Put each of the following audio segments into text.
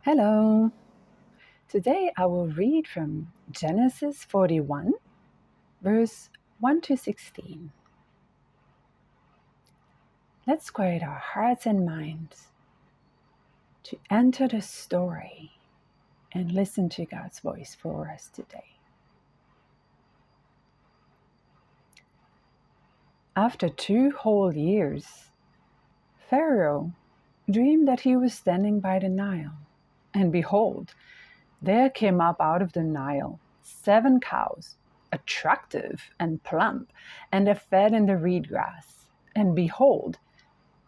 Hello. Today I will read from Genesis 41, verse 1 to 16. Let's quiet our hearts and minds to enter the story and listen to God's voice for us today. After 2 whole years, Pharaoh dreamed that he was standing by the Nile, and behold, there came up out of the Nile 7 cows, attractive and plump, and they fed in the reed grass. And behold,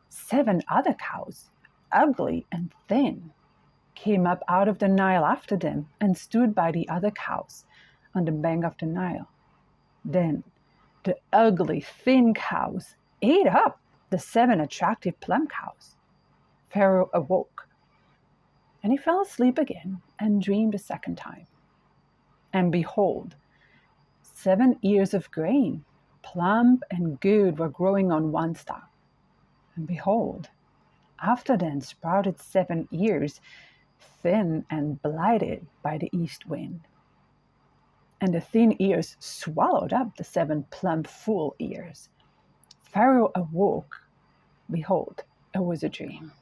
7 other cows, ugly and thin, came up out of the Nile after them and stood by the other cows on the bank of the Nile. Then the ugly, thin cows ate up the 7 attractive plump cows. Pharaoh awoke, and he fell asleep again and dreamed a second time. And behold, 7 ears of grain, plump and good, were growing on one stalk. And behold, after them sprouted 7 ears, thin and blighted by the east wind. And the thin ears swallowed up the 7 plump, full ears. Pharaoh awoke. Behold, it was a dream.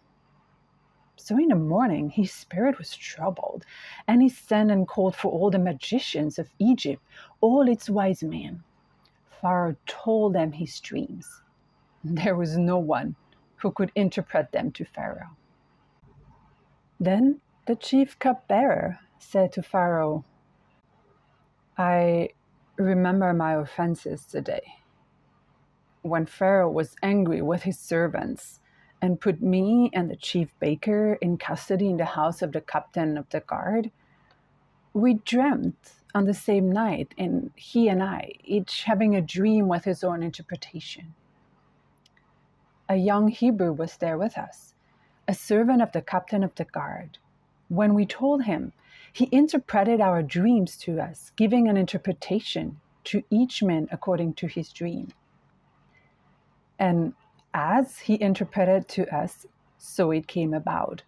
So in the morning his spirit was troubled, and he sent and called for all the magicians of Egypt, all its wise men. Pharaoh told them his dreams. There was no one who could interpret them to Pharaoh. Then the chief cupbearer said to Pharaoh, I remember my offenses today, when Pharaoh was angry with his servants and put me and the chief baker in custody in the house of the captain of the guard. We dreamt on the same night, and he and I, each having a dream with his own interpretation. A young Hebrew was there with us, a servant of the captain of the guard. When we told him, he interpreted our dreams to us, giving an interpretation to each man according to his dream. And as he interpreted to us, so it came about.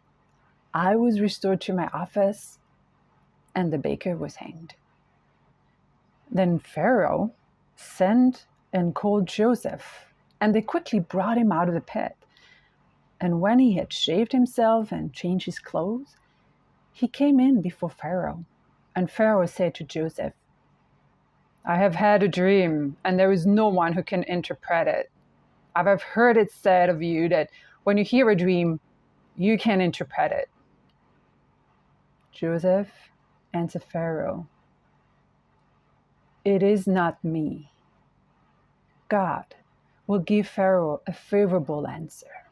I was restored to my office, and the baker was hanged. Then Pharaoh sent and called Joseph, and they quickly brought him out of the pit. And when he had shaved himself and changed his clothes, he came in before Pharaoh. And Pharaoh said to Joseph, I have had a dream, and there is no one who can interpret it. I have heard it said of you that when you hear a dream, you can interpret it. Joseph answered Pharaoh, It is not me. God will give Pharaoh a favorable answer.